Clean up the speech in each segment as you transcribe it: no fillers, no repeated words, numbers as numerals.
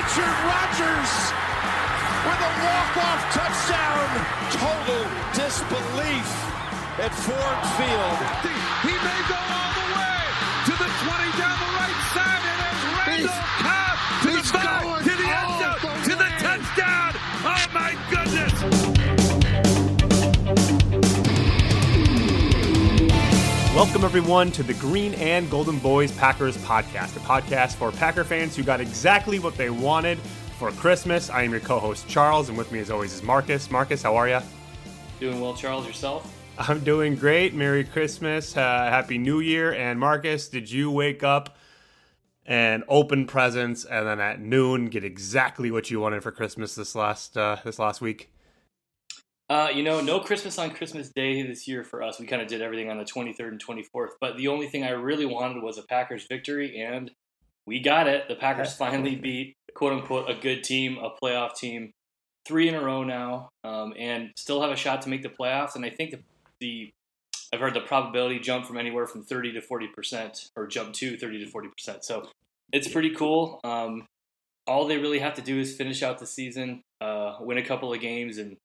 Richard Rodgers with a walk-off touchdown. Total disbelief at Ford Field. He may go all the way to the 20 down the right side, and it's Randall Cobb to the 5, to the end zone, to the touchdown. Oh my goodness. Welcome, everyone, to the Green and Golden Boys Packers podcast, a podcast for Packer fans who got exactly what they wanted for Christmas. I am your co-host, Charles, and with me, as always, is Marcus. Marcus, how are you? Doing well, Charles. Yourself? I'm doing great. Merry Christmas. Happy New Year. And Marcus, did you wake up and open presents and then at noon get exactly what you wanted for Christmas this last week? No Christmas on Christmas Day this year for us. We kind of did everything on the 23rd and 24th. But the only thing I really wanted was a Packers victory, and we got it. The Packers finally beat, quote-unquote, a good team, a playoff team, 3 in a row now, and still have a shot to make the playoffs. And I think I've heard the probability jump from anywhere from 30 to 40%, or jump to 30 to 40%. So it's pretty cool. All they really have to do is finish out the season, win a couple of games, and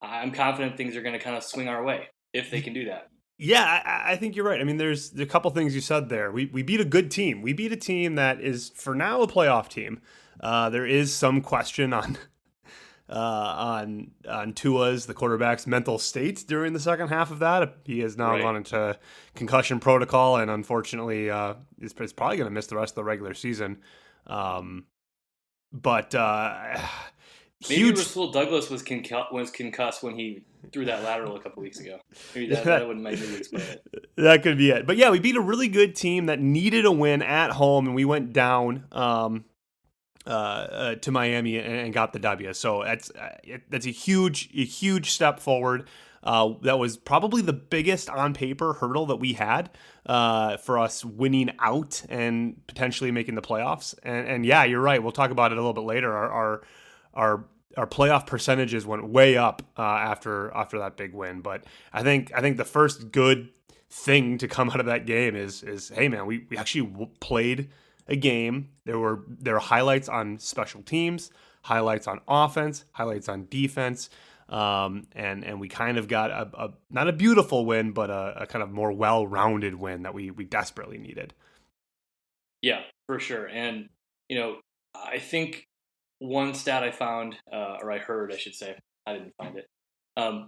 I'm confident things are going to kind of swing our way if they can do that. Yeah, I think you're right. I mean, there's a couple things you said there. We beat a good team. We beat a team that is, for now, a playoff team. There is some question on Tua's, the quarterback's, mental state during the second half of that. He has now gone into concussion protocol, and unfortunately, is probably going to miss the rest of the regular season. Maybe Rasul Douglas was concussed when he threw that lateral a couple weeks ago. Maybe that wouldn't make me explain it. That could be it. But yeah, we beat a really good team that needed a win at home, and we went down to Miami and got the W. So that's a huge step forward. That was probably the biggest on paper hurdle that we had for us winning out and potentially making the playoffs. And yeah, you're right. We'll talk about it a little bit later. Our playoff percentages went way up after that big win. But I think the first good thing to come out of that game is hey man, we actually played a game. There were highlights on special teams, highlights on offense, highlights on defense, and we kind of got a not a beautiful win, but a kind of more well-rounded win that we desperately needed. Yeah, for sure. And I think one stat I found, or I heard, I should say, I didn't find it,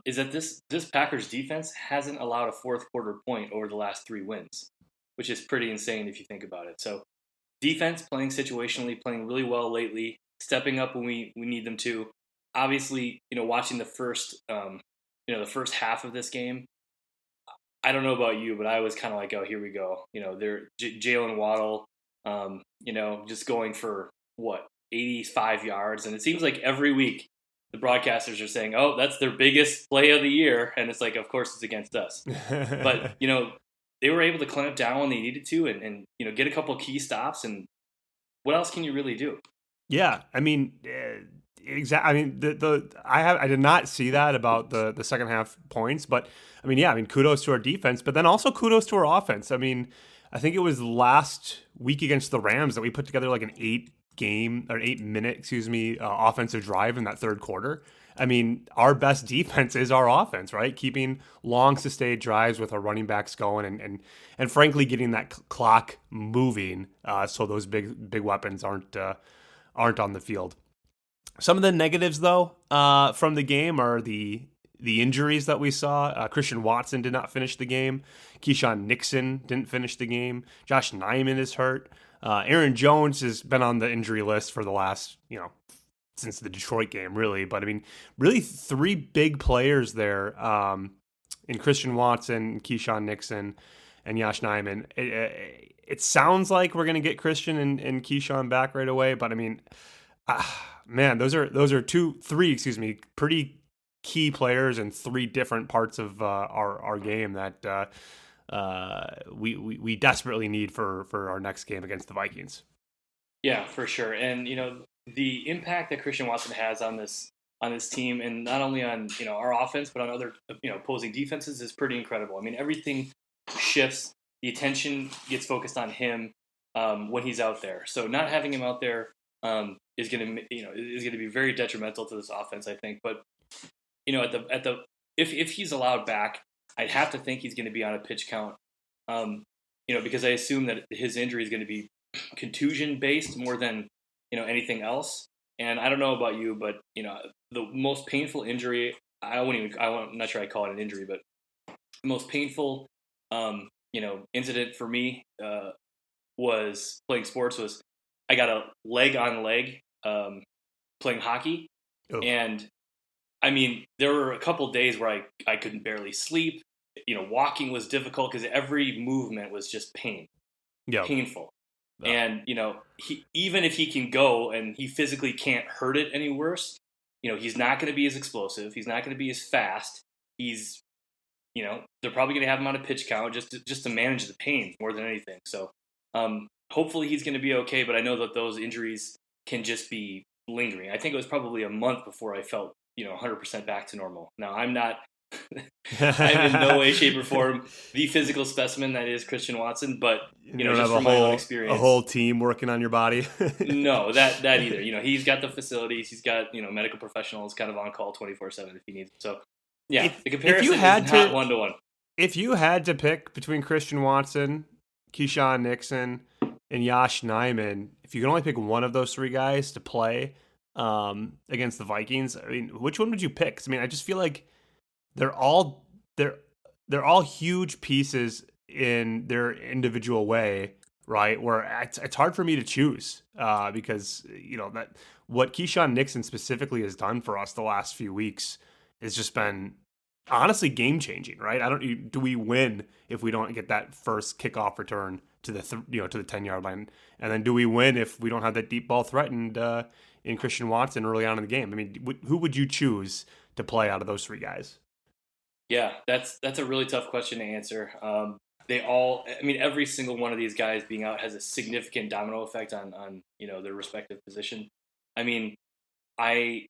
is that this Packers defense hasn't allowed a fourth quarter point over the last 3 wins, which is pretty insane if you think about it. So defense playing situationally, playing really well lately, stepping up when we need them to. Obviously, watching the first half of this game, I don't know about you, but I was kind of like, oh, here we go. They're Jalen Waddle, just going for 85 yards. And it seems like every week the broadcasters are saying, oh, that's their biggest play of the year. And it's like, of course it's against us. But, they were able to clamp down when they needed to and get a couple key stops. And what else can you really do? Yeah. I mean, exactly. I mean, I did not see that about the second half points, but I mean, kudos to our defense, but then also kudos to our offense. I mean, I think it was last week against the Rams that we put together like an 8-minute, offensive drive in that third quarter. I mean, our best defense is our offense, right? Keeping long sustained drives with our running backs going and frankly getting that clock moving so those big weapons aren't on the field. Some of the negatives though from the game are the injuries that we saw. Christian Watson did not finish the game. Keyshawn Nixon didn't finish the game. Josh Nyman is hurt. Aaron Jones has been on the injury list for the last, since the Detroit game, really. But I mean, really 3 big players there in Christian Watson, Keyshawn Nixon, and Josh Nyman. It sounds like we're going to get Christian and Keyshawn back right away. But I mean, man, those are 3 pretty key players in 3 different parts of our game that we desperately need for our next game against the Vikings. Yeah, for sure. And the impact that Christian Watson has on this team, and not only on our offense but on other opposing defenses, is pretty incredible. I mean, everything shifts. The attention gets focused on him when he's out there. So not having him out there is going to be very detrimental to this offense, I think. But if he's allowed back, I'd have to think he's going to be on a pitch count. Because I assume that his injury is going to be contusion based more than anything else. And I don't know about you, but the most painful injury, I'm not sure I call it an injury, but the most painful incident for me was playing sports. Was I got a leg on leg playing hockey. Oh. And I mean, there were a couple days where I couldn't barely sleep. Walking was difficult because every movement was just painful. And even if he can go and he physically can't hurt it any worse, he's not going to be as explosive. He's not going to be as fast. He's, they're probably going to have him on a pitch count just to manage the pain more than anything. So hopefully he's going to be okay. But I know that those injuries can just be lingering. I think it was probably a month before I felt 100% back to normal. Now I'm not. I'm in no way, shape, or form the physical specimen that is Christian Watson, but just from my own experience, a whole team working on your body. No, that either. He's got the facilities, he's got medical professionals kind of on call 24/7 if he needs. So yeah, the comparison is not 1-to-1. If you had to pick between Christian Watson, Keyshawn Nixon, and Josh Nijman, if you could only pick one of those three guys to play against the Vikings, I mean, which one would you pick? 'Cause, I mean, I just feel like they're all huge pieces in their individual way, right? Where it's hard for me to choose because that what Keyshawn Nixon specifically has done for us the last few weeks has just been honestly game changing, right? Do we win if we don't get that first kickoff return to the to the 10-yard line, and then do we win if we don't have that deep ball threatened in Christian Watson early on in the game? I mean, who would you choose to play out of those three guys? Yeah, that's a really tough question to answer. Every single one of these guys being out has a significant domino effect on their respective position. I mean, I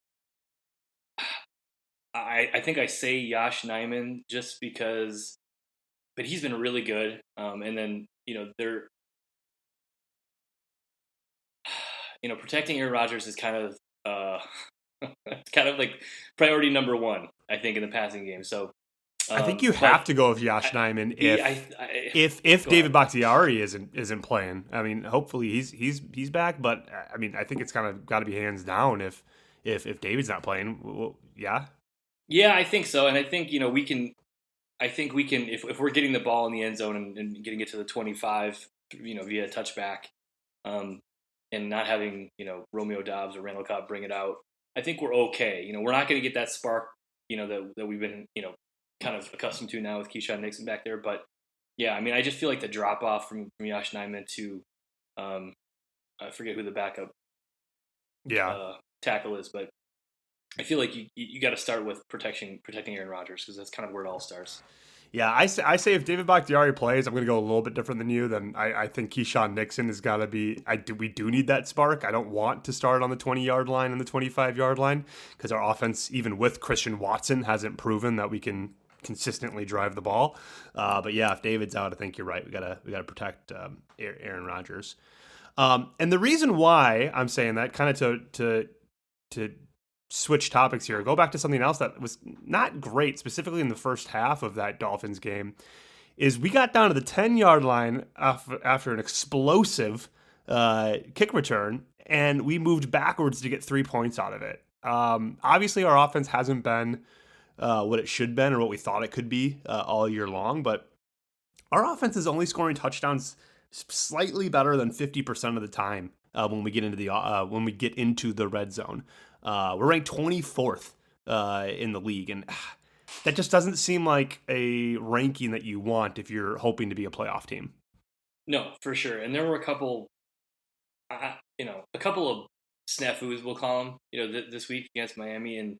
think I say Josh Nijman just because, but he's been really good. And then they're protecting Aaron Rodgers is kind of it's kind of like priority number one, I think, in the passing game. So. I think you have to go with Josh Nijman if David Bakhtiari isn't playing. I mean, hopefully he's back, but I mean, I think it's kind of got to be hands down if David's not playing. Well, yeah. Yeah, I think so, and I think we can. I think we can if we're getting the ball in the end zone and getting it to the 25, via touchback, and not having Romeo Doubs or Randall Cobb bring it out. I think we're okay. We're not going to get that spark that we've been kind of accustomed to now with Keyshawn Nixon back there. But yeah, I mean, I just feel like the drop off from Josh Nijman to I forget who the backup tackle is, but I feel like you got to start with protecting Aaron Rodgers because that's kind of where it all starts. Yeah, I say if David Bakhtiari plays, I'm going to go a little bit different than you. Then I think Keyshawn Nixon has got to be. We do need that spark. I don't want to start on the 20-yard line and the 25-yard line because our offense, even with Christian Watson, hasn't proven that we can consistently drive the ball. But yeah, if David's out, I think you're right. We gotta protect Aaron Rodgers. And the reason why I'm saying that, kind of to switch topics here, go back to something else that was not great, specifically in the first half of that Dolphins game, is we got down to the 10-yard line after an explosive kick return, and we moved backwards to get 3 points out of it. Obviously, our offense hasn't been what it should have been or what we thought it could be all year long, but our offense is only scoring touchdowns slightly better than 50% of the time when we get into the red zone. We're ranked 24th in the league, and that just doesn't seem like a ranking that you want if you're hoping to be a playoff team. No, for sure. And there were a couple of snafus, we'll call them, this week against Miami, and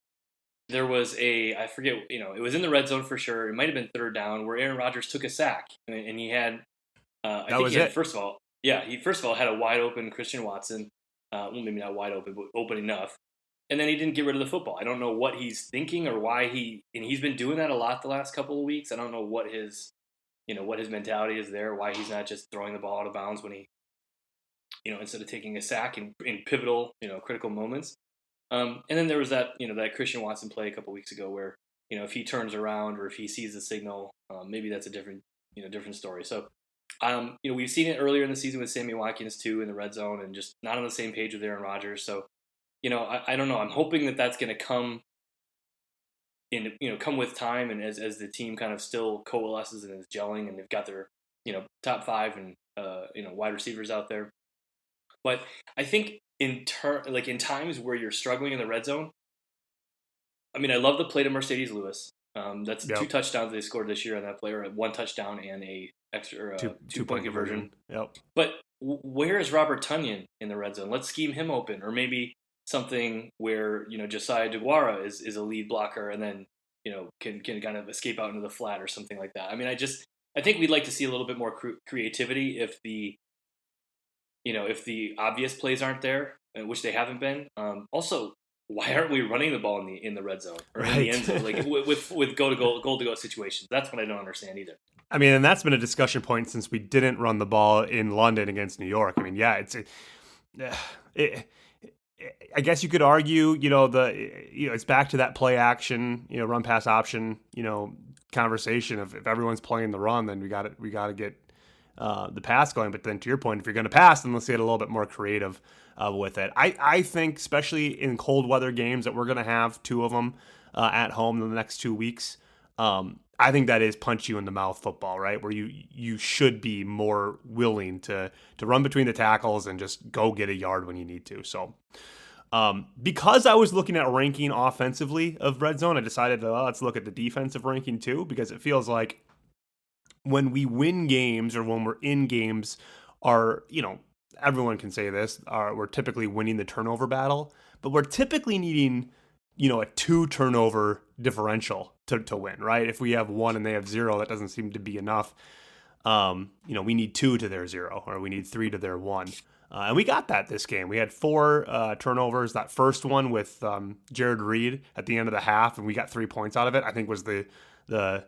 there was I forget, it was in the red zone for sure. It might have been third down where Aaron Rodgers took a sack, and he had, first of all, had a wide open Christian Watson. Well, maybe not wide open, but open enough. And then he didn't get rid of the football. I don't know what he's thinking or why and he's been doing that a lot the last couple of weeks. I don't know what his mentality is there, why he's not just throwing the ball out of bounds when instead of taking a sack in pivotal, critical moments. And then there was that, that Christian Watson play a couple weeks ago where, if he turns around or if he sees the signal, maybe that's a different story. So, we've seen it earlier in the season with Sammy Watkins too in the red zone and just not on the same page with Aaron Rodgers. So, I don't know. I'm hoping that that's going to come come with time and as the team kind of still coalesces and is gelling and they've got their, top 5 and, wide receivers out there. But I think in times where you're struggling in the red zone, I mean, I love the play to Mercedes Lewis. That's 2 touchdowns they scored this year on that play, or 1 touchdown and a extra 2-point conversion. Yep. But where is Robert Tonyan in the red zone? Let's scheme him open, or maybe something where Josiah DeGuara is a lead blocker and then can kind of escape out into the flat or something like that. I mean, I think we'd like to see a little bit more creativity if the obvious plays aren't there, which they haven't been. Also, why aren't we running the ball in the red zone or in the end zone, like with goal to go situations? That's what I don't understand either. I mean, and that's been a discussion point since we didn't run the ball in London against New York. I mean, yeah, I guess you could argue, it's back to that play action, run pass option, conversation of if everyone's playing the run, then we got to get the pass going. But then to your point, if you're going to pass, then let's get a little bit more creative with it. I think, especially in cold weather games that we're going to have 2 of them at home in the next 2 weeks, I think that is punch you in the mouth football, right? Where you should be more willing to run between the tackles and just go get a yard when you need to. So because I was looking at ranking offensively of red zone, I decided let's look at the defensive ranking too, because it feels like when we win games or when we're in games, everyone can say this, we're typically winning the turnover battle, but we're typically needing a 2 turnover differential to win, right? If we have 1 and they have 0, that doesn't seem to be enough. We need 2 to their 0, or we need 3 to their 1. And we got that this game. We had 4 turnovers. That first one with Jared Reed at the end of the half, and we got 3 points out of it, I think was the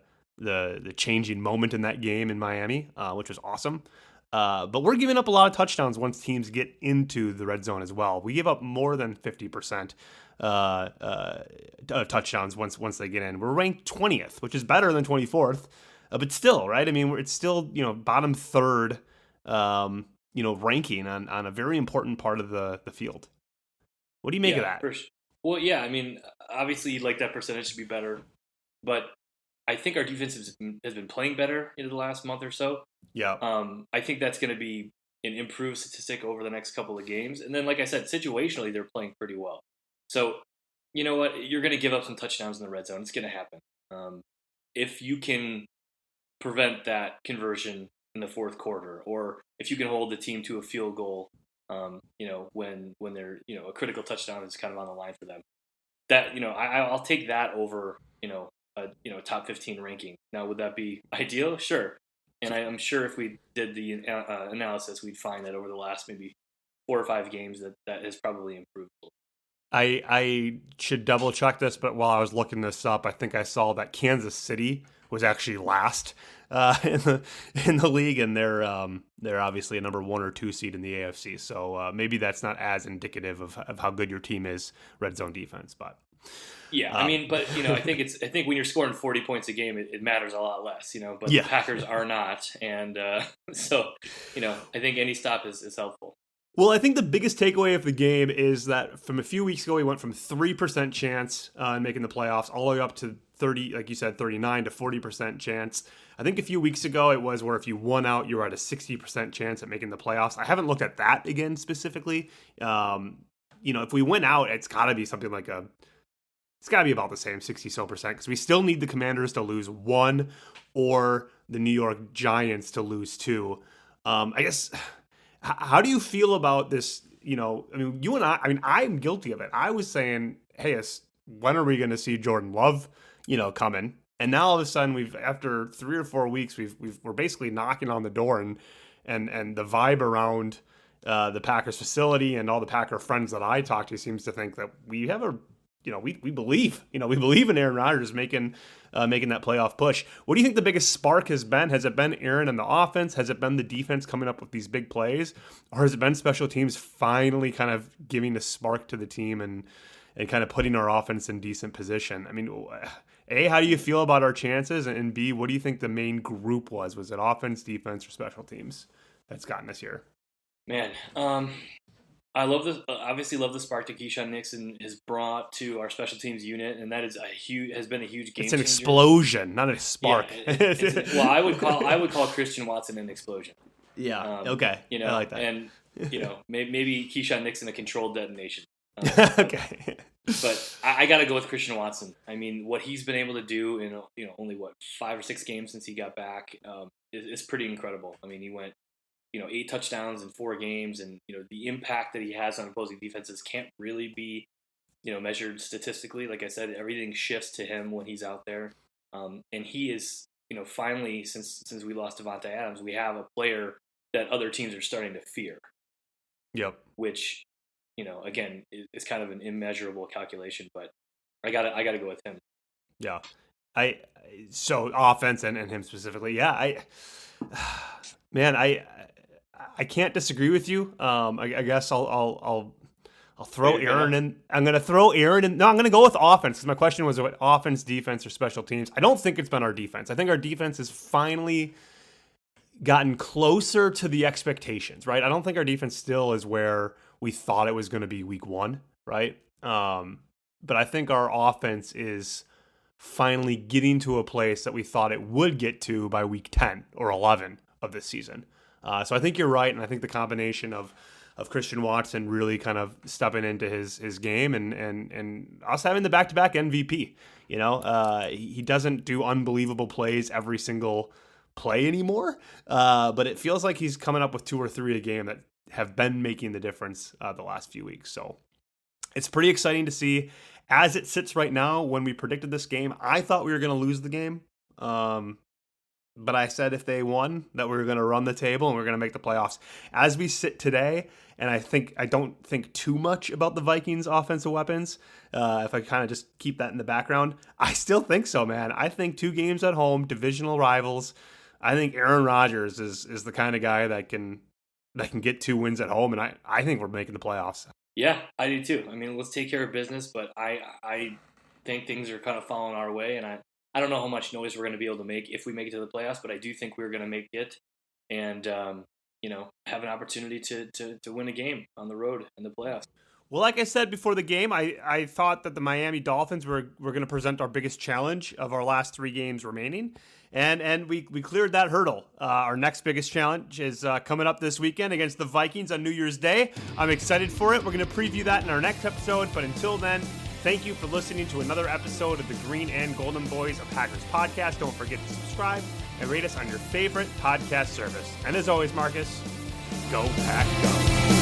changing moment in that game in Miami, which was awesome. But we're giving up a lot of touchdowns once teams get into the red zone as well. We give up more than 50% touchdowns once they get in. We're ranked 20th, which is better than 24th, but still, right? I mean, it's still bottom third, ranking on a very important part of the field. What do you make of that? Well, yeah, I mean, obviously you'd like that percentage to be better, but I think our defense has been playing better in the last month or so. Yeah. I think that's going to be an improved statistic over the next couple of games. And then, like I said, situationally, they're playing pretty well. So, you know what? You're going to give up some touchdowns in the red zone. It's going to happen. If you can prevent that conversion in the fourth quarter, or if you can hold the team to a field goal, when they're, a critical touchdown is kind of on the line for them, that, I'll take that over, a top 15 ranking. Now, would that be ideal? Sure. And I'm sure if we did the analysis, we'd find that over the last maybe 4 or 5 games that has probably improved. I should double check this, but while I was looking this up, I think I saw that Kansas City was actually last in the league, and they're obviously a number 1 or 2 seed in the AFC. So maybe that's not as indicative of how good your team is red zone defense, but. Yeah, I mean, but I think when you're scoring 40 points a game, it matters a lot less, but the Packers are not, and so I think any stop is helpful. Well, I think the biggest takeaway of the game is that from a few weeks ago, we went from 3% chance in making the playoffs all the way up to 30, like you said, 39 to 40% chance. I think a few weeks ago it was where if you won out, you were at a 60% chance at making the playoffs. I haven't looked at that again specifically. If we win out, it's got to be something like it's got to be about the same 60% because we still need the Commanders to lose 1 or the New York Giants to lose 2. I guess, how do you feel about this? You and I'm guilty of it. I was saying, hey, when are we going to see Jordan Love, coming? And now all of a sudden after 3 or 4 weeks, we're basically knocking on the door and the vibe around the Packers facility and all the Packer friends that I talk to seems to think that we have a we believe in Aaron Rodgers making that playoff push. What do you think the biggest spark has been? Has it been Aaron and the offense? Has it been the defense coming up with these big plays, or has it been special teams finally kind of giving the spark to the team and kind of putting our offense in decent position? I mean, A, how do you feel about our chances, and B, what do you think the main group was? Was it offense, defense, or special teams that's gotten us here? Man, I obviously love the spark that Keyshawn Nixon has brought to our special teams unit, and that is has been a huge game changer. It's an explosion, not a spark. Yeah, I would call Christian Watson an explosion. Yeah. Okay. I like that. And maybe Keyshawn Nixon a controlled detonation. Okay. But I got to go with Christian Watson. I mean, what he's been able to do in only 5 or 6 games since he got back is pretty incredible. I mean, he went 8 touchdowns in 4 games, and the impact that he has on opposing defenses can't really be measured statistically. Like I said, everything shifts to him when he's out there, and he is finally, since we lost Devontae Adams, we have a player that other teams are starting to fear. Yep. Which again is kind of an immeasurable calculation, but I gotta go with him. Yeah. So offense and him specifically. Yeah. I can't disagree with you. I guess I'll throw Aaron in. I'm going to throw Aaron in. No, I'm going to go with offense, because my question was what offense, defense, or special teams. I don't think it's been our defense. I think our defense has finally gotten closer to the expectations, right? I don't think our defense still is where we thought it was going to be week 1, right? But I think our offense is finally getting to a place that we thought it would get to by week 10 or 11 of this season. So I think you're right, and I think the combination of Christian Watson really kind of stepping into his game and us having the back-to-back MVP. He doesn't do unbelievable plays every single play anymore, but it feels like he's coming up with 2 or 3 a game that have been making the difference the last few weeks. So it's pretty exciting to see. As it sits right now, when we predicted this game, I thought we were going to lose the game. But I said if they won, that we were going to run the table and we we're going to make the playoffs. As we sit today, and I don't think too much about the Vikings' offensive weapons, if I kind of just keep that in the background, I still think so, man. I think 2 games at home, divisional rivals. I think Aaron Rodgers is the kind of guy that can get 2 wins at home, and I think we're making the playoffs. Yeah, I do too. I mean, let's take care of business, but I think things are kind of falling our way, and I don't know how much noise we're going to be able to make if we make it to the playoffs, but I do think we're going to make it and, have an opportunity to win a game on the road in the playoffs. Well, like I said before the game, I thought that the Miami Dolphins were going to present our biggest challenge of our last 3 games remaining, and we cleared that hurdle. Our next biggest challenge is coming up this weekend against the Vikings on New Year's Day. I'm excited for it. We're going to preview that in our next episode, but until then, thank you for listening to another episode of the Green and Golden Boys of Packers podcast. Don't forget to subscribe and rate us on your favorite podcast service. And as always, Marcus, go Pack Go.